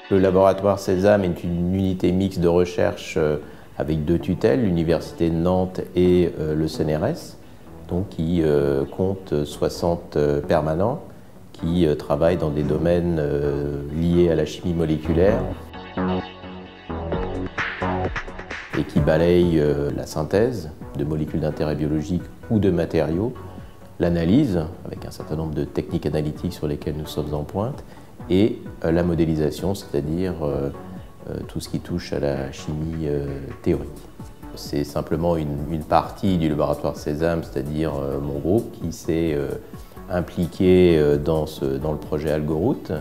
Le laboratoire Sésame est une unité mixte de recherche avec deux tutelles, l'Université de Nantes et le CNRS, donc qui compte 60 permanents qui travaillent dans des domaines liés à la chimie moléculaire et qui balayent la synthèse de molécules d'intérêt biologique ou de matériaux, l'analyse, avec un certain nombre de techniques analytiques sur lesquelles nous sommes en pointe, et la modélisation, c'est-à-dire tout ce qui touche à la chimie théorique. C'est simplement une partie du laboratoire Sésame, c'est-à-dire mon groupe, qui s'est impliqué dans le projet Algoroute,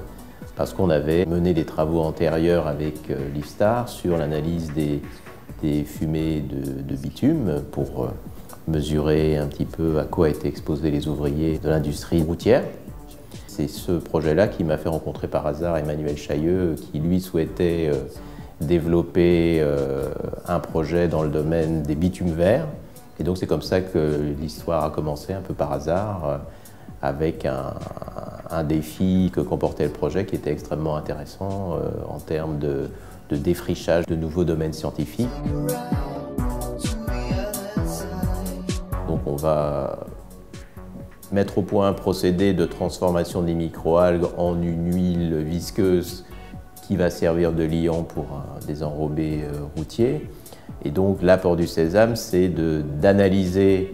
parce qu'on avait mené des travaux antérieurs avec l'IFSTAR sur l'analyse des fumées de bitume pour mesurer un petit peu à quoi étaient exposés les ouvriers de l'industrie routière. C'est ce projet-là qui m'a fait rencontrer par hasard Emmanuel Chailleux, qui lui souhaitait développer un projet dans le domaine des bitumes verts. Et donc c'est comme ça que l'histoire a commencé, un peu par hasard, avec un défi que comportait le projet qui était extrêmement intéressant en termes de défrichage de nouveaux domaines scientifiques. Donc on va mettre au point un procédé de transformation des microalgues en une huile visqueuse qui va servir de liant pour des enrobés routiers. Et donc l'apport du Sésame, c'est d'analyser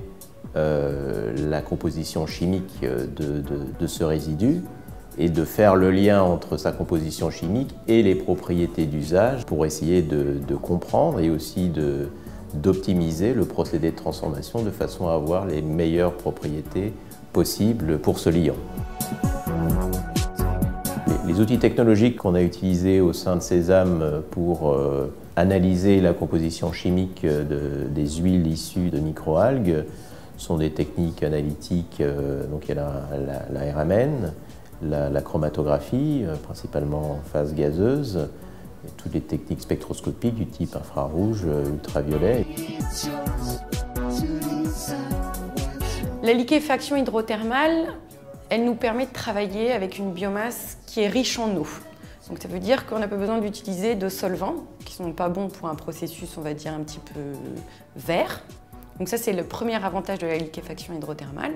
la composition chimique de ce résidu et de faire le lien entre sa composition chimique et les propriétés d'usage pour essayer de comprendre et aussi d'optimiser le procédé de transformation de façon à avoir les meilleures propriétés possibles pour ce liant. Les outils technologiques qu'on a utilisés au sein de Sésame pour analyser la composition chimique des huiles issues de microalgues sont des techniques analytiques, donc il y a la RMN, la chromatographie, principalement en phase gazeuse, et toutes les techniques spectroscopiques du type infrarouge, ultraviolet. La liquéfaction hydrothermale, elle nous permet de travailler avec une biomasse qui est riche en eau. Donc ça veut dire qu'on n'a pas besoin d'utiliser de solvants qui ne sont pas bons pour un processus, on va dire, un petit peu vert. Donc ça, c'est le premier avantage de la liquéfaction hydrothermale.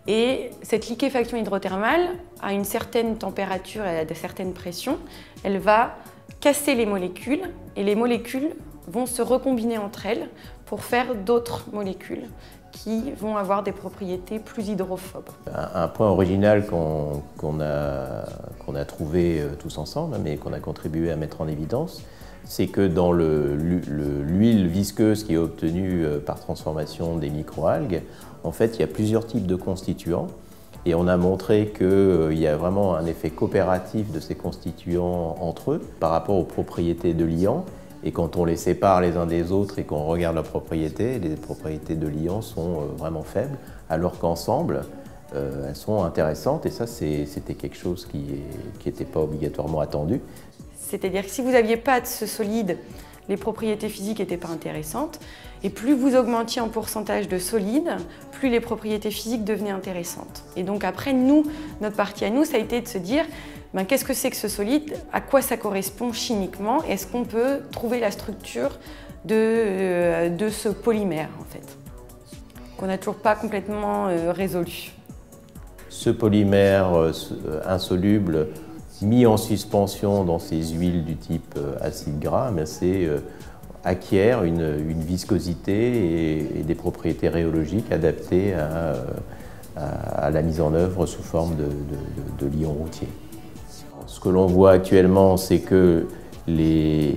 Et cette liquéfaction hydrothermale, à une certaine température et à certaines pressions, elle va casser les molécules et les molécules vont se recombiner entre elles pour faire d'autres molécules qui vont avoir des propriétés plus hydrophobes. Un point original qu'on a trouvé tous ensemble, mais qu'on a contribué à mettre en évidence, c'est que dans l'huile visqueuse qui est obtenue par transformation des microalgues, en fait, il y a plusieurs types de constituants. Et on a montré qu'il y a vraiment un effet coopératif de ces constituants entre eux par rapport aux propriétés de liant. Et quand on les sépare les uns des autres et qu'on regarde leurs propriétés, les propriétés de liant sont vraiment faibles, alors qu'ensemble, elles sont intéressantes. Et ça, c'était quelque chose qui n'était pas obligatoirement attendu. C'est-à-dire que si vous n'aviez pas de ce solide, les propriétés physiques n'étaient pas intéressantes. Et plus vous augmentiez en pourcentage de solide, plus les propriétés physiques devenaient intéressantes. Et donc après, notre partie à nous, ça a été de se dire qu'est-ce que c'est que ce solide, à quoi ça correspond chimiquement, est-ce qu'on peut trouver la structure de ce polymère en fait, qu'on n'a toujours pas complètement résolu. Ce polymère insoluble mis en suspension dans ces huiles du type acide gras, acquiert une viscosité et des propriétés rhéologiques adaptées à la mise en œuvre sous forme de liant routier. Ce que l'on voit actuellement, c'est que les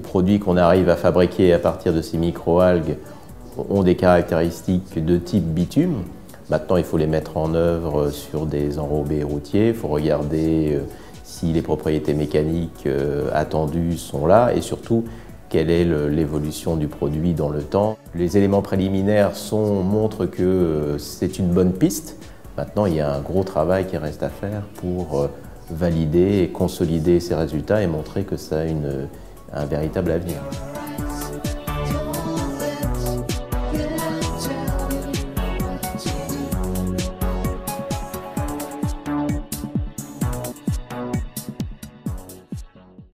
produits qu'on arrive à fabriquer à partir de ces microalgues ont des caractéristiques de type bitume. Maintenant, il faut les mettre en œuvre sur des enrobés routiers. Il faut regarder si les propriétés mécaniques attendues sont là et surtout quelle est l'évolution du produit dans le temps. Les éléments préliminaires montrent que c'est une bonne piste. Maintenant, il y a un gros travail qui reste à faire pour valider et consolider ces résultats et montrer que ça a un véritable avenir.